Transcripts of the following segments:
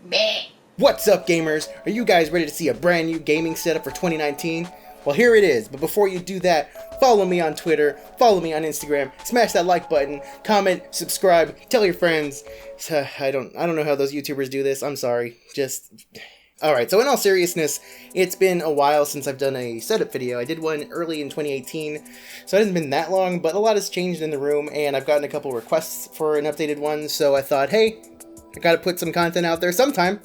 Meh. What's up, gamers? Are you guys ready to see a brand new gaming setup for 2019? Well, here it is, but before you do that, follow me on Twitter, follow me on Instagram, smash that like button, comment, subscribe, tell your friends. I don't know how those YouTubers do this, I'm sorry. Alright, so in all seriousness, it's been a while since I've done a setup video. I did one early in 2018, so it hasn't been that long, but a lot has changed in the room, and I've gotten a couple requests for an updated one, so I thought, hey, I gotta put some content out there sometime.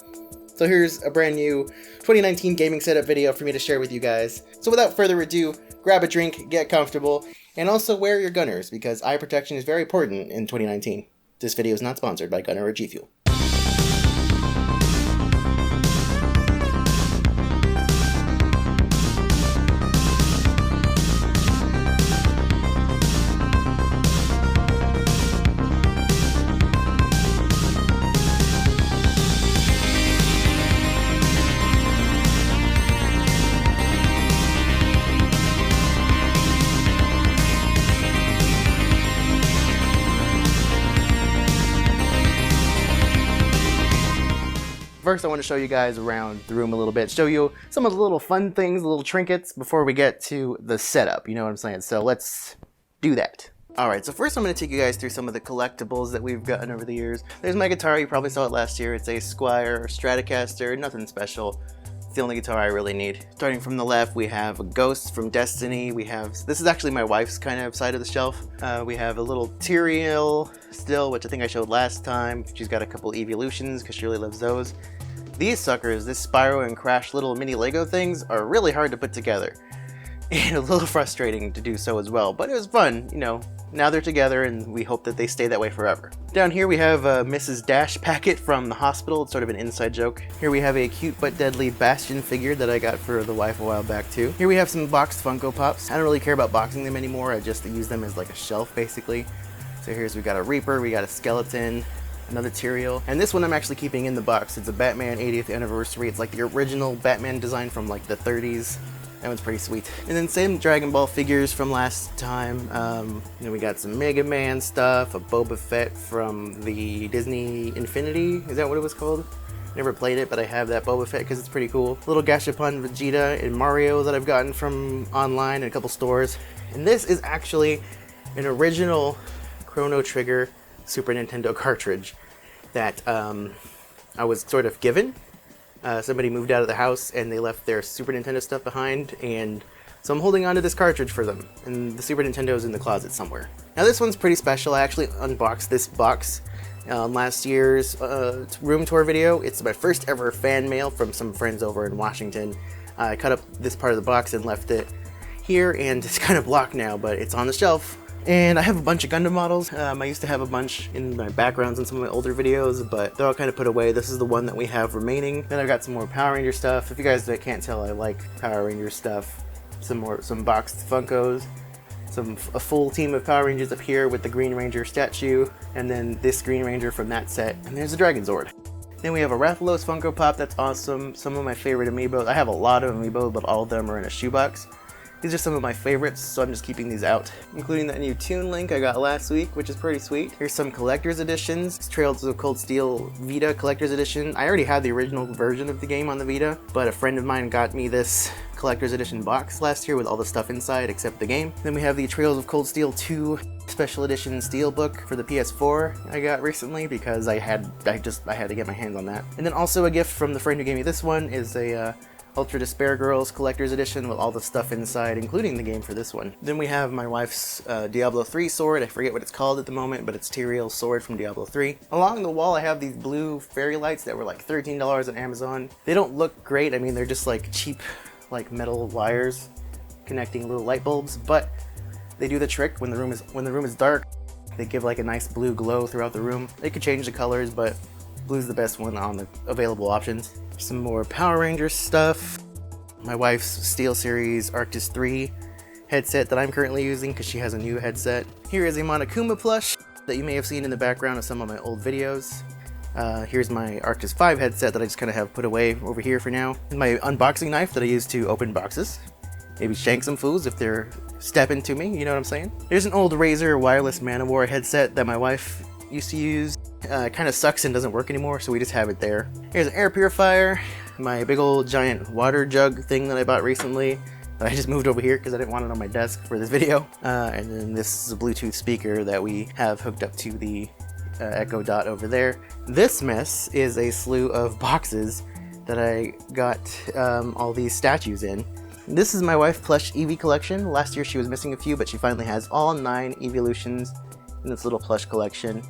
So here's a brand new 2019 gaming setup video for me to share with you guys. So without further ado, grab a drink, get comfortable, and also wear your gunners, because eye protection is very important in 2019. This video is not sponsored by Gunner or G Fuel. First, I want to show you guys around the room a little bit, show you some of the little fun things, the little trinkets, before we get to the setup, you know what I'm saying? So let's do that. Alright, so first I'm going to take you guys through some of the collectibles that we've gotten over the years. There's my guitar, you probably saw it last year. It's a Squier Stratocaster, nothing special. It's the only guitar I really need. Starting from the left, we have a Ghost from Destiny. This is actually my wife's kind of side of the shelf. We have a little Tyrael still, which I think I showed last time. She's got a couple Evolutions because she really loves those. These suckers, this Spyro and Crash little mini Lego things, are really hard to put together. And a little frustrating to do so as well, but it was fun, you know. Now they're together and we hope that they stay that way forever. Down here we have a Mrs. Dash packet from the hospital. It's sort of an inside joke. Here we have a cute but deadly Bastion figure that I got for the wife a while back too. Here we have some boxed Funko Pops. I don't really care about boxing them anymore. I just use them as like a shelf basically. So we got a Reaper, we got a Skeleton, another Tyrael, and this one I'm actually keeping in the box. It's a Batman 80th anniversary. It's like the original Batman design from like the 30s. That one's pretty sweet. And then same Dragon Ball figures from last time. You know, we got some Mega Man stuff, a Boba Fett from the Disney Infinity. Is that what it was called? Never played it, but I have that Boba Fett because it's pretty cool. Little Gashapon Vegeta and Mario that I've gotten from online in a couple stores. And this is actually an original Chrono Trigger Super Nintendo cartridge that I was sort of given. Somebody moved out of the house and they left their Super Nintendo stuff behind, and so I'm holding on to this cartridge for them, and the Super Nintendo is in the closet somewhere. Now this one's pretty special. I actually unboxed this box last year's room tour video. It's my first ever fan mail from some friends over in Washington. I cut up this part of the box and left it here, and it's kind of blocked now, but it's on the shelf. And I have a bunch of Gundam models. I used to have a bunch in my backgrounds in some of my older videos, but they're all kind of put away. This is the one that we have remaining. Then I've got some more Power Ranger stuff. If you guys can't tell, I like Power Ranger stuff. Some boxed Funkos. A full team of Power Rangers up here with the Green Ranger statue, and then this Green Ranger from that set. And there's a Dragon Zord. Then we have a Rathalos Funko Pop. That's awesome. Some of my favorite amiibos. I have a lot of amiibos, but all of them are in a shoebox. These are some of my favorites, so I'm just keeping these out, including that new Toon Link I got last week, which is pretty sweet. Here's some collector's editions. Trails of Cold Steel Vita collector's edition. I already had the original version of the game on the Vita, but a friend of mine got me this collector's edition box last year with all the stuff inside except the game. Then we have the Trails of Cold Steel 2 special edition steelbook for the PS4 I got recently because I had to get my hands on that. And then also a gift from the friend who gave me this one is a Ultra Despair Girls Collector's Edition with all the stuff inside, including the game for this one. Then we have my wife's Diablo 3 sword. I forget what it's called at the moment, but it's Tyrael's sword from Diablo 3. Along the wall, I have these blue fairy lights that were like $13 on Amazon. They don't look great. I mean, they're just like cheap, like metal wires connecting little light bulbs, but they do the trick when the room is dark. They give like a nice blue glow throughout the room. They could change the colors, but blue's the best one on the available options. Some more Power Rangers stuff. My wife's SteelSeries Arctis 3 headset that I'm currently using because she has a new headset. Here is a Monokuma plush that you may have seen in the background of some of my old videos. Here's my Arctis 5 headset that I just kind of have put away over here for now. And my unboxing knife that I use to open boxes. Maybe shank some fools if they're stepping to me, you know what I'm saying? There's an old Razer wireless Man-O-War headset that my wife used to use. It kind of sucks and doesn't work anymore, so we just have it there. Here's an air purifier, my big old giant water jug thing that I bought recently. I just moved over here because I didn't want it on my desk for this video. And then this is a Bluetooth speaker that we have hooked up to the Echo Dot over there. This mess is a slew of boxes that I got all these statues in. This is my wife plush Eevee collection. Last year she was missing a few, but she finally has all 9 Eeveelutions in this little plush collection.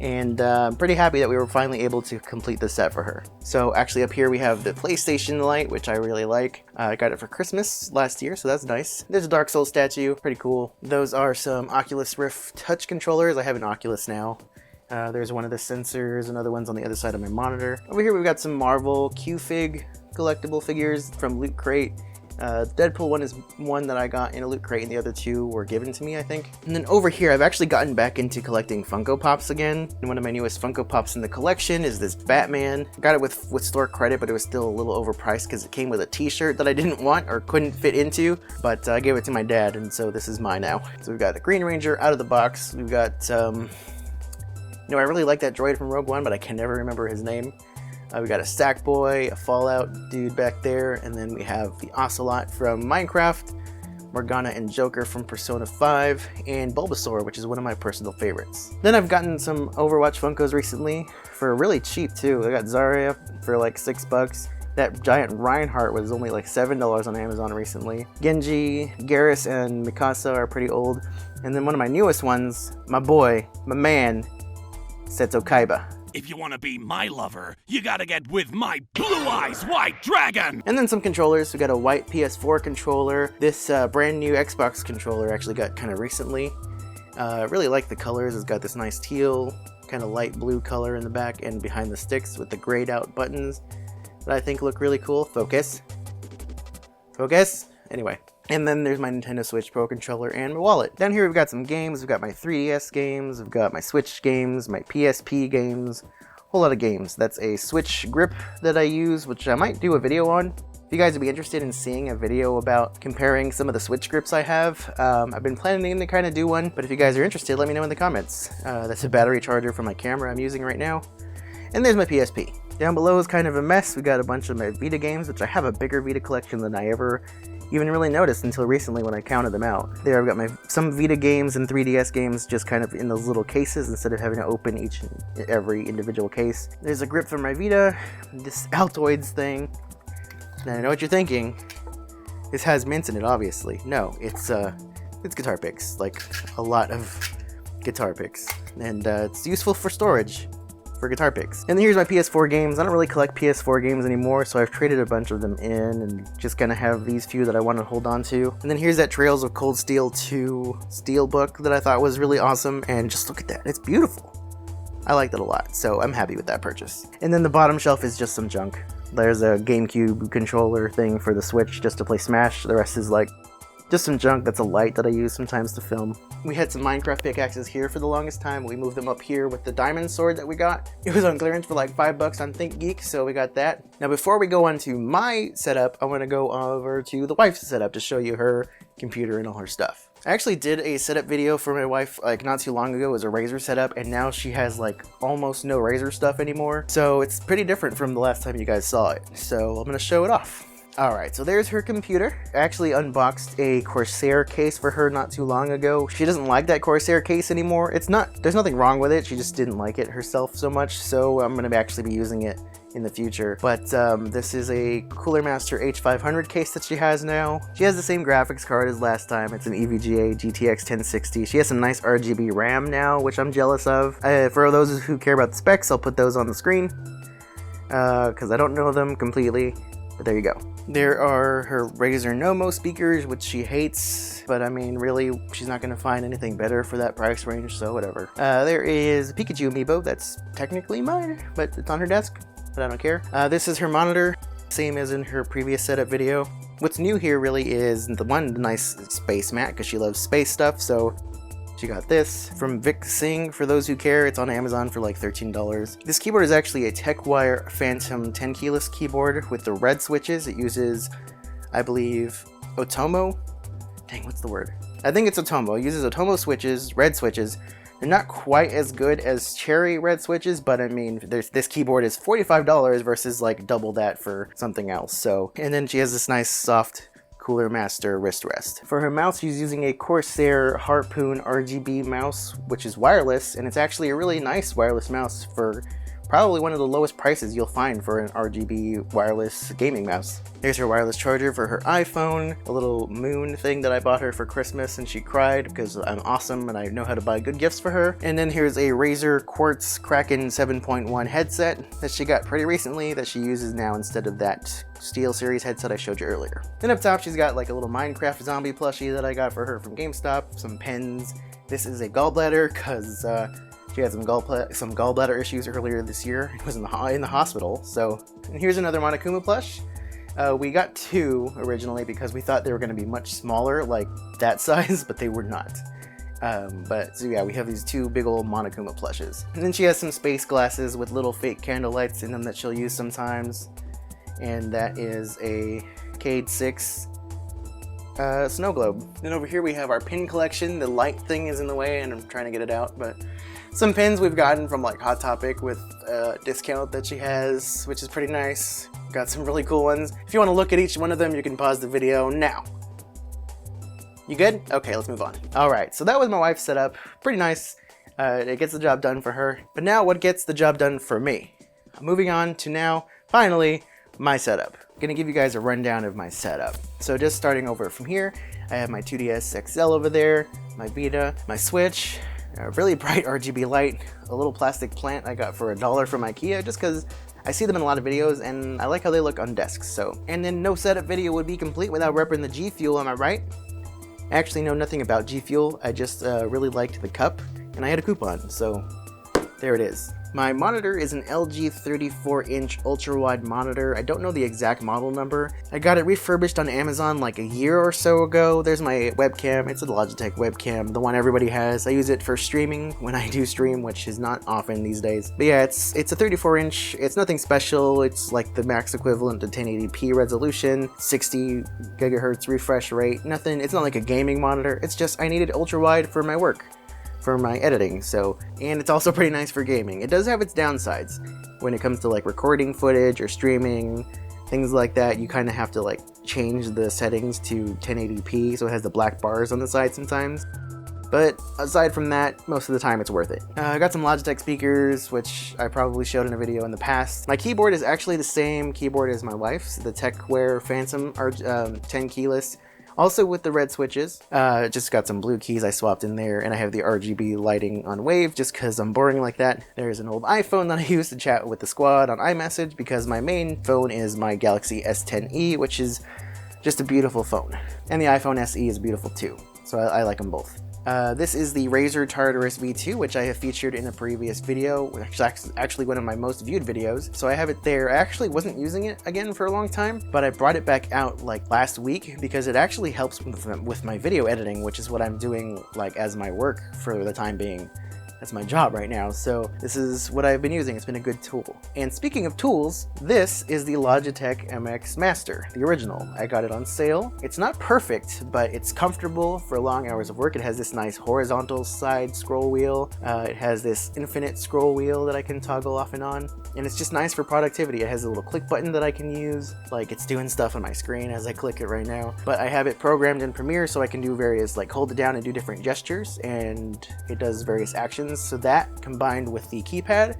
And I'm pretty happy that we were finally able to complete this set for her. So actually up here we have the PlayStation light, which I really like. I got it for Christmas last year, so that's nice. There's a Dark Souls statue, pretty cool. Those are some Oculus Rift touch controllers. I have an Oculus now. There's one of the sensors, another one's on the other side of my monitor. Over here we've got some Marvel Q-Fig collectible figures from Loot Crate. Deadpool one is one that I got in a Loot Crate, and the other 2 were given to me, I think. And then over here, I've actually gotten back into collecting Funko Pops again. And one of my newest Funko Pops in the collection is this Batman. I got it with store credit, but it was still a little overpriced because it came with a t-shirt that I didn't want or couldn't fit into. But I gave it to my dad, and so this is mine now. So we've got the Green Ranger out of the box. We've got, I really like that droid from Rogue One, but I can never remember his name. We got a Sackboy, a Fallout dude back there, and then we have the Ocelot from Minecraft, Morgana and Joker from Persona 5, and Bulbasaur, which is one of my personal favorites. Then I've gotten some Overwatch Funkos recently for really cheap too. I got Zarya for like $6. That giant Reinhardt was only like $7 on Amazon recently. Genji, Garrus, and Mikasa are pretty old. And then one of my newest ones, my boy, my man, Seto Kaiba. If you want to be my lover, you gotta get with my Blue Eyes White Dragon! And then some controllers. We got a white PS4 controller. This brand new Xbox controller actually got kind of recently. I really like the colors. It's got this nice teal, kind of light blue color in the back and behind the sticks with the grayed out buttons that I think look really cool. Focus. Focus. Anyway. And then there's my Nintendo Switch Pro Controller and my wallet. Down here we've got some games. We've got my 3DS games, we've got my Switch games, my PSP games, a whole lot of games. That's a Switch grip that I use, which I might do a video on. If you guys would be interested in seeing a video about comparing some of the Switch grips I have, I've been planning to kind of do one, but if you guys are interested, let me know in the comments. That's a battery charger for my camera I'm using right now. And there's my PSP. Down below is kind of a mess. We got a bunch of my Vita games, which I have a bigger Vita collection than I ever even really noticed until recently when I counted them out. There I've got some Vita games and 3DS games just kind of in those little cases instead of having to open each and every individual case. There's a grip for my Vita, this Altoids thing. Now I know what you're thinking. This has mints in it, obviously. No, it's guitar picks, like a lot of guitar picks. And it's useful for storage. For guitar picks. And here's my PS4 games. I don't really collect PS4 games anymore, so I've traded a bunch of them in and just gonna have these few that I want to hold on to. And then here's that Trails of Cold Steel 2 steelbook that I thought was really awesome, and just look at that, it's beautiful. I liked it a lot, so I'm happy with that purchase. And then the bottom shelf is just some junk. There's a GameCube controller thing for the Switch just to play Smash. The rest is like just some junk. That's a light that I use sometimes to film. We had some Minecraft pickaxes here for the longest time. We moved them up here with the diamond sword that we got. It was on clearance for like $5 on ThinkGeek, so we got that. Now before we go on to my setup, I want to go over to the wife's setup to show you her computer and all her stuff. I actually did a setup video for my wife like not too long ago. It was a Razer setup, and now she has like almost no Razer stuff anymore. So it's pretty different from the last time you guys saw it. So I'm gonna show it off. Alright, so there's her computer. I actually unboxed a Corsair case for her not too long ago. She doesn't like that Corsair case anymore. There's nothing wrong with it, she just didn't like it herself so much, so I'm going to actually be using it in the future. But this is a Cooler Master H500 case that she has now. She has the same graphics card as last time. It's an EVGA GTX 1060. She has some nice RGB RAM now, which I'm jealous of. For those who care about the specs, I'll put those on the screen, because I don't know them completely. But there you go. There are her Razer Nomo speakers, which she hates, but I mean, really, she's not going to find anything better for that price range, so whatever. There is a Pikachu amiibo that's technically mine, but it's on her desk, but I don't care. This is her monitor, same as in her previous setup video. What's new here really is the nice space mat, because she loves space stuff, so she got this from Vic Singh. For those who care, it's on Amazon for like $13. This keyboard is actually a TechWire Phantom 10 keyless keyboard with the red switches. It uses, I believe, Otomo. Dang, what's the word? I think it's Otomo. It uses Otomo switches, red switches. They're not quite as good as Cherry red switches, but I mean, this keyboard is $45 versus like double that for something else. So, and then she has this nice soft Cooler Master wrist rest. For her mouse, she's using a Corsair Harpoon RGB mouse, which is wireless, and it's actually a really nice wireless mouse for probably one of the lowest prices you'll find for an RGB wireless gaming mouse. Here's her wireless charger for her iPhone, a little moon thing that I bought her for Christmas and she cried because I'm awesome and I know how to buy good gifts for her. And then here's a Razer Quartz Kraken 7.1 headset that she got pretty recently that she uses now instead of that SteelSeries headset I showed you earlier. Then up top she's got like a little Minecraft zombie plushie that I got for her from GameStop, some pens. This is a gallbladder because she had some gallbladder issues earlier this year. It was in the hospital. So, and here's another Monokuma plush. We got two originally because we thought they were going to be much smaller, like that size, but they were not. So yeah, we have these two big old Monokuma plushes. And then she has some space glasses with little fake candle lights in them that she'll use sometimes. And that is a Cade 6 snow globe. Then over here we have our pin collection. The light thing is in the way and I'm trying to get it out, but some pins we've gotten from like Hot Topic with a discount that she has, which is pretty nice. Got some really cool ones. If you want to look at each one of them, you can pause the video now. You good? Okay, let's move on. All right, so that was my wife's setup. Pretty nice. It gets the job done for her. But now what gets the job done for me? Moving on to now, finally, my setup. I'm gonna give you guys a rundown of my setup. So just starting over from here, I have my 2DS XL over there, my Vita, my Switch, a really bright RGB light, a little plastic plant I got for $1 from IKEA just because I see them in a lot of videos and I like how they look on desks. So, and then no setup video would be complete without repping the G Fuel, am I right? I actually know nothing about G Fuel, I just really liked the cup and I had a coupon, so there it is. My monitor is an LG 34-inch ultra-wide monitor. I don't know the exact model number. I got it refurbished on Amazon like a year or so ago. There's my webcam. It's a Logitech webcam, the one everybody has. I use it for streaming when I do stream, which is not often these days. But yeah, it's a 34-inch. It's nothing special. It's like the max equivalent to 1080p resolution, 60 gigahertz refresh rate. Nothing. It's not like a gaming monitor. It's just I needed ultra-wide for my work, for my editing, so, and it's also pretty nice for gaming. It does have its downsides when it comes to like recording footage or streaming, things like that. You kind of have to like change the settings to 1080p, so it has the black bars on the side sometimes. But aside from that, most of the time it's worth it. I got some Logitech speakers, which I probably showed in a video in the past. My keyboard is actually the same keyboard as my wife's, the TechWare Phantom 10 keyless. Also with the red switches, just got some blue keys I swapped in there, and I have the RGB lighting on Wave just because I'm boring like that. There's an old iPhone that I use to chat with the squad on iMessage because my main phone is my Galaxy S10e, which is just a beautiful phone. And the iPhone SE is beautiful too, so I like them both. This is the Razer Tartarus V2, which I have featured in a previous video, which is actually one of my most viewed videos. So I have it there. I actually wasn't using it again for a long time, but I brought it back out like last week because it actually helps with my video editing, which is what I'm doing like as my work for the time being. That's my job right now, so this is what I've been using. It's been a good tool. And speaking of tools, this is the Logitech MX Master, the original. I got it on sale. It's not perfect, but it's comfortable for long hours of work. It has this nice horizontal side scroll wheel. It has this infinite scroll wheel that I can toggle off and on. And it's just nice for productivity. It has a little click button that I can use, like it's doing stuff on my screen as I click it right now. But I have it programmed in Premiere so I can do various, like hold it down and do different gestures, and it does various actions. So that, combined with the keypad,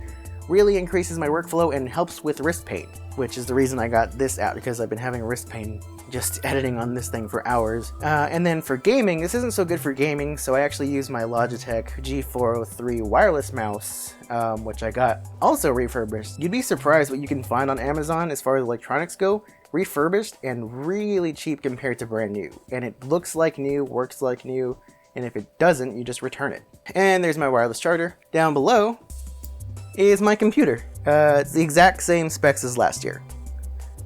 really increases my workflow and helps with wrist pain, which is the reason I got this out, because I've been having wrist pain just editing on this thing for hours. And then for gaming, this isn't so good for gaming, so I actually use my Logitech G403 wireless mouse, which I got also refurbished. You'd be surprised what you can find on Amazon as far as electronics go, refurbished and really cheap compared to brand new. And it looks like new, works like new, and if it doesn't, you just return it. And there's my wireless charger. Down below is my computer. It's the exact same specs as last year.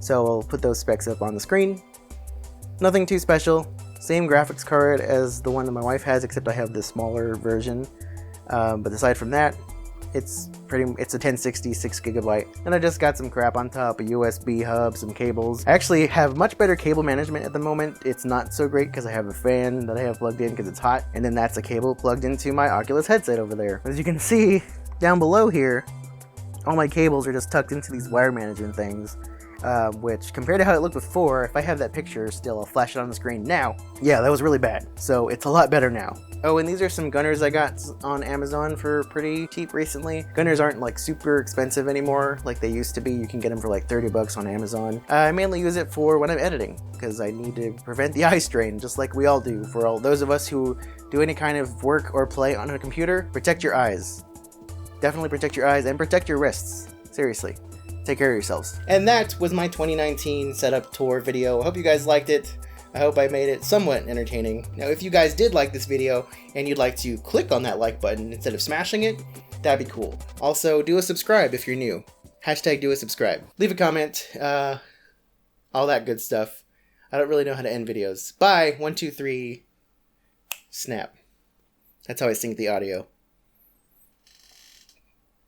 So I'll put those specs up on the screen. Nothing too special. Same graphics card as the one that my wife has, except I have the smaller version. But aside from that, It's a 1060 6GB. And I just got some crap on top, a USB hub, some cables. I actually have much better cable management at the moment. It's not so great because I have a fan that I have plugged in because it's hot, and then that's a cable plugged into my Oculus headset over there. As you can see down below here, all my cables are just tucked into these wire management things. Which, compared to how it looked before, if I have that picture still, I'll flash it on the screen now. Yeah, that was really bad. So it's a lot better now. Oh, and these are some gunners I got on Amazon for pretty cheap recently. Gunners aren't like super expensive anymore like they used to be. You can get them for like 30 bucks on Amazon. I mainly use it for when I'm editing because I need to prevent the eye strain, just like we all do. For all those of us who do any kind of work or play on a computer, protect your eyes. Definitely protect your eyes and protect your wrists. Seriously. Take care of yourselves. And that was my 2019 setup tour video. I hope you guys liked it. I hope I made it somewhat entertaining. Now, if you guys did like this video and you'd like to click on that like button instead of smashing it, that'd be cool. Also, do a subscribe if you're new. Hashtag do a subscribe. Leave a comment. All that good stuff. I don't really know how to end videos. Bye. 1, 2, 3. Snap. That's how I sync the audio.